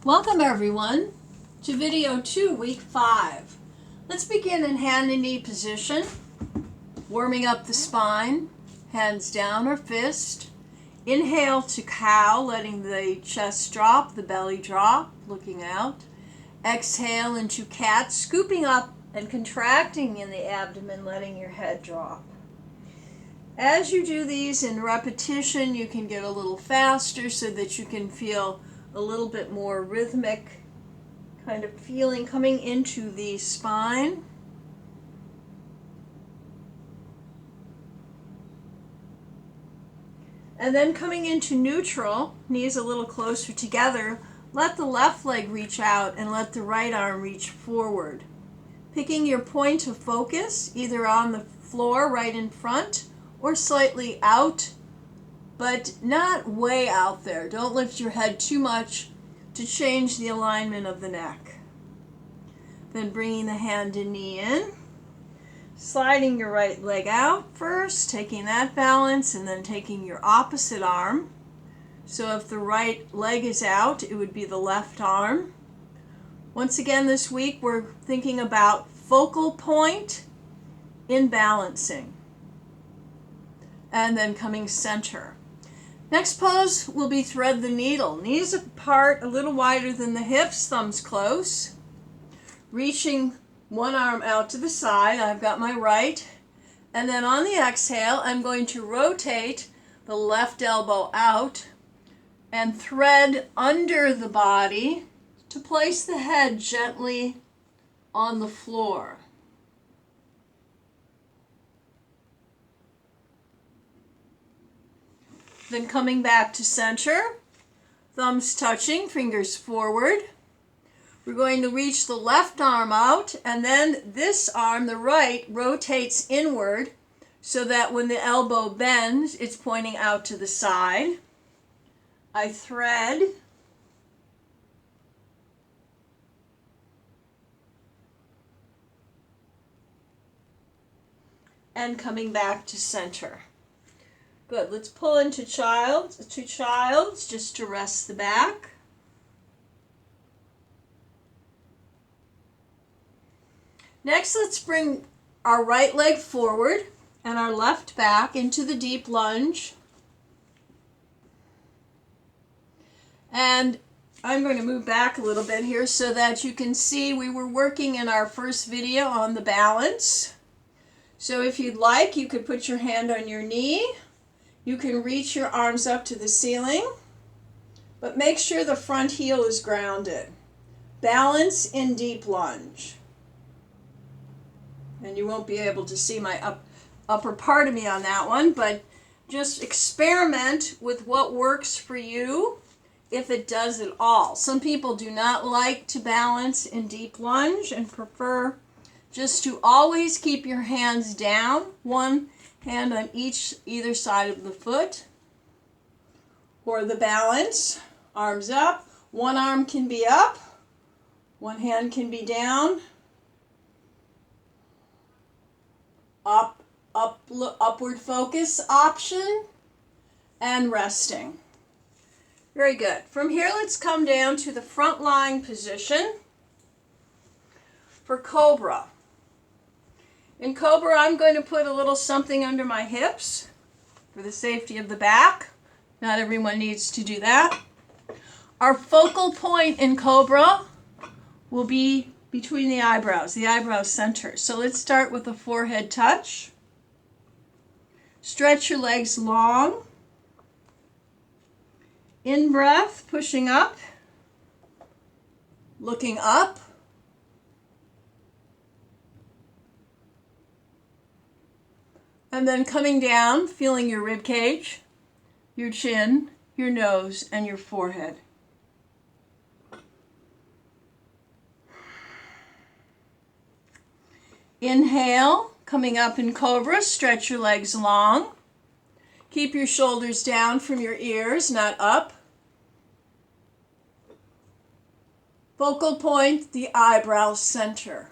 Welcome everyone to video 2, week 5. Let's begin in hand and knee position, warming up the spine, hands down or fist. Inhale to cow, letting the chest drop, the belly drop, looking out. Exhale into cat, scooping up and contracting in the abdomen, letting your head drop. As you do these in repetition, you can get a little faster so that you can feel a little bit more rhythmic kind of feeling coming into the spine. And then coming into neutral, knees a little closer together, let the left leg reach out and let the right arm reach forward. Picking your point of focus, either on the floor right in front or slightly out, but not way out there. Don't lift your head too much to change the alignment of the neck. Then bringing the hand and knee in, sliding your right leg out first, taking that balance, and then taking your opposite arm. So if the right leg is out, it would be the left arm. Once again this week, we're thinking about focal point in balancing. And then coming center. Next pose will be thread the needle. Knees apart, a little wider than the hips, thumbs close. Reaching one arm out to the side, I've got my right. And then on the exhale, I'm going to rotate the left elbow out and thread under the body to place the head gently on the floor. Then coming back to center, thumbs touching, fingers forward. We're going to reach the left arm out, and then this arm, the right, rotates inward so that when the elbow bends, it's pointing out to the side. I thread. And coming back to center. Good. Let's pull into child's just to rest the back. Next, let's bring our right leg forward and our left back into the deep lunge. And I'm going to move back a little bit here so that you can see we were working in our first video on the balance. So if you'd like, you could put your hand on your knee. You can reach your arms up to the ceiling, but make sure the front heel is grounded. Balance in deep lunge. And you won't be able to see my upper part of me on that one, but just experiment with what works for you, if it does at all. Some people do not like to balance in deep lunge and prefer just to always keep your hands down, one hand on either side of the foot. Or the balance, arms up. One arm can be up, one hand can be down. Upward focus option, and resting. Very good. From here, let's come down to the front lying position for Cobra. In Cobra, I'm going to put a little something under my hips for the safety of the back. Not everyone needs to do that. Our focal point in Cobra will be between the eyebrow center. So let's start with a forehead touch. Stretch your legs long. In breath, pushing up, looking up. And then coming down, feeling your rib cage, your chin, your nose, and your forehead. Inhale, coming up in Cobra, stretch your legs long. Keep your shoulders down from your ears, not up. Focal point, the eyebrow center.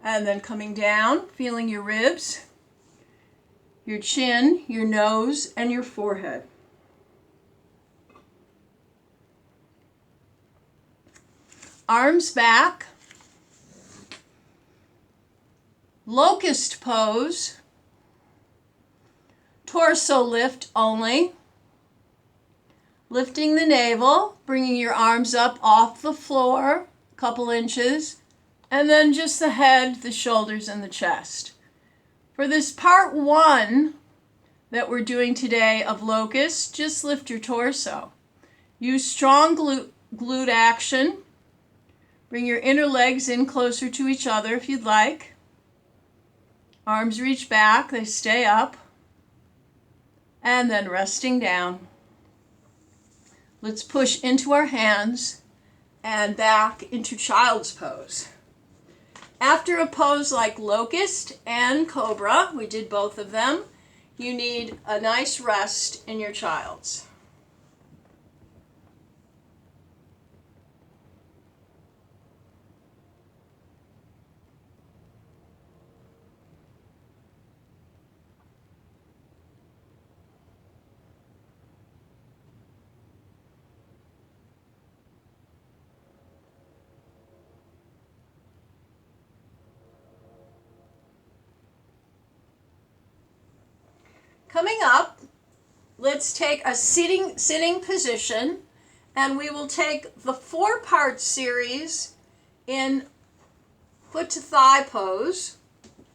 And then coming down, feeling your ribs, your chin, your nose, and your forehead. Arms back. Locust pose. Torso lift only. Lifting the navel, bringing your arms up off the floor a couple inches, and then just the head, the shoulders, and the chest. For this part 1 that we're doing today of locust, just lift your torso. Use strong glute action. Bring your inner legs in closer to each other if you'd like. Arms reach back, they stay up. And then resting down. Let's push into our hands and back into child's pose. After a pose like locust and cobra, we did both of them, you need a nice rest in your child's. Coming up, let's take a sitting position, and we will take the 4-part series in foot to thigh pose,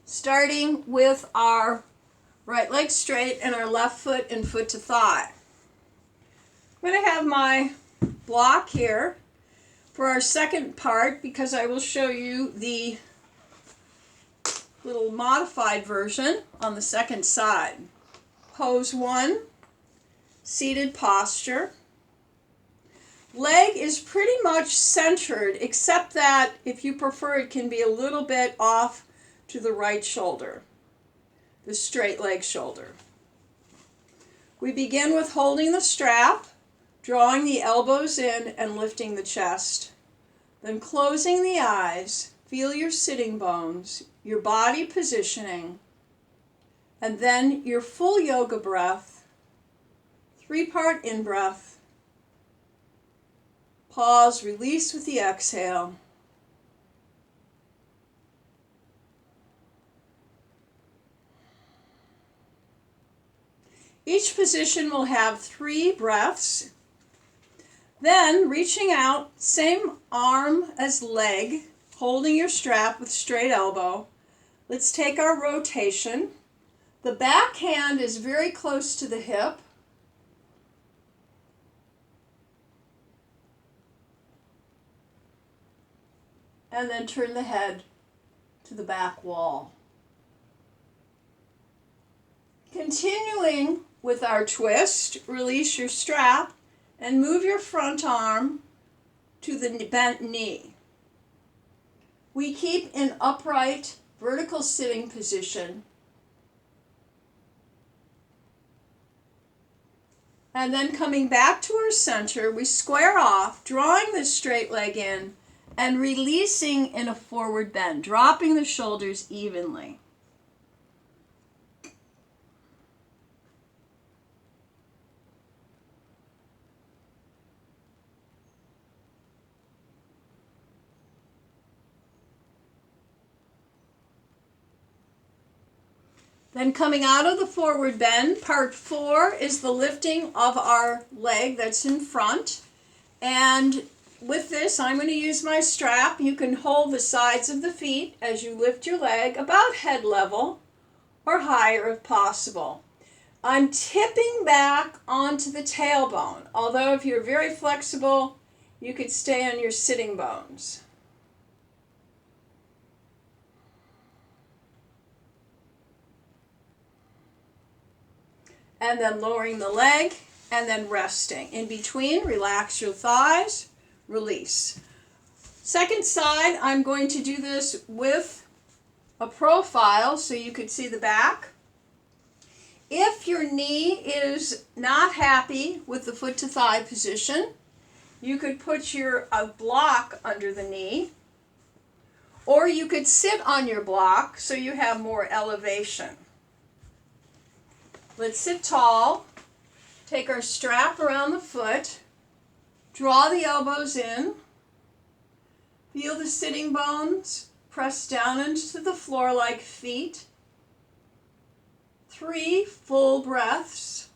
starting with our right leg straight and our left foot and foot to thigh. I'm going to have my block here for our second part because I will show you the little modified version on the second side. Pose 1, seated posture. Leg is pretty much centered, except that if you prefer, it can be a little bit off to the right shoulder, the straight leg shoulder. We begin with holding the strap, drawing the elbows in and lifting the chest. Then closing the eyes, feel your sitting bones, your body positioning, and then your full yoga breath, 3-part in-breath. Pause, release with the exhale. Each position will have 3 breaths. Then, reaching out, same arm as leg, holding your strap with straight elbow. Let's take our rotation. The back hand is very close to the hip. And then turn the head to the back wall. Continuing with our twist, release your strap and move your front arm to the bent knee. We keep in upright vertical sitting position. And then coming back to our center, we square off, drawing the straight leg in and releasing in a forward bend, dropping the shoulders evenly. Then coming out of the forward bend, part 4 is the lifting of our leg that's in front. And with this, I'm going to use my strap. You can hold the sides of the feet as you lift your leg about head level or higher if possible. I'm tipping back onto the tailbone, although if you're very flexible, you could stay on your sitting bones. And then lowering the leg and then resting. In between, relax your thighs, release. Second side, I'm going to do this with a profile so you could see the back. If your knee is not happy with the foot to thigh position, you could put a block under the knee, or you could sit on your block so you have more elevation. Let's sit tall. Take our strap around the foot. Draw the elbows in. Feel the sitting bones press down into the floor like feet. 3 full breaths.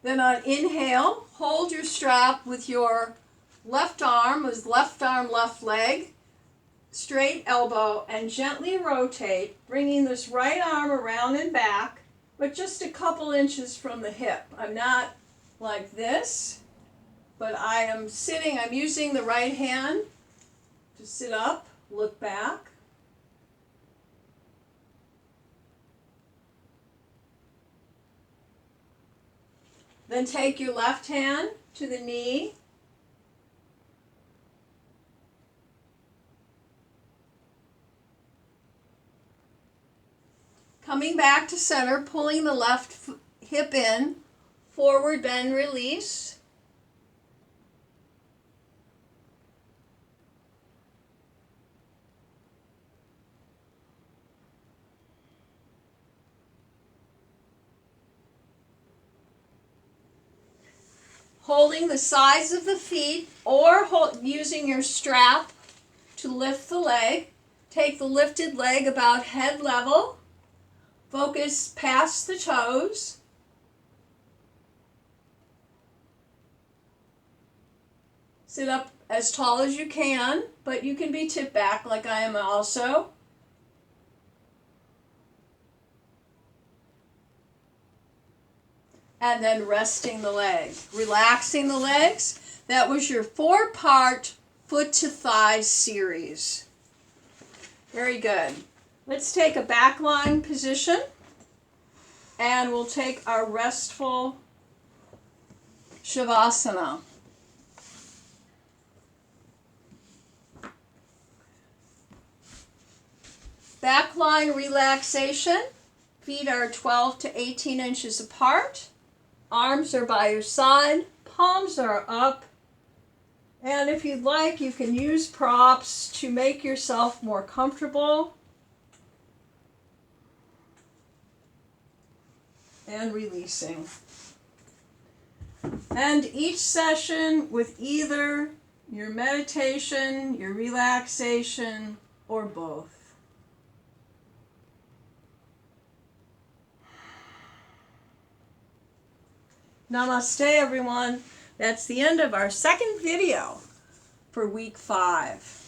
Then on inhale, hold your strap with your left arm, left leg, straight elbow, and gently rotate, bringing this right arm around and back, but just a couple inches from the hip. I'm not like this, but I am sitting, I'm using the right hand to sit up, look back. Then take your left hand to the knee. Coming back to center, pulling the left hip in, forward bend, release. Holding the sides of the feet or using your strap to lift the leg. Take the lifted leg about head level. Focus past the toes. Sit up as tall as you can, but you can be tipped back like I am also. And then resting the leg, relaxing the legs. That was your 4-part foot to thigh series. Very good. Let's take a back lying position, and we'll take our restful Shavasana. Back lying relaxation. Feet are 12 to 18 inches apart. Arms are by your side, palms are up, and if you'd like, you can use props to make yourself more comfortable. And releasing. And each session with either your meditation, your relaxation, or both. Namaste, everyone. That's the end of our second video for week 5.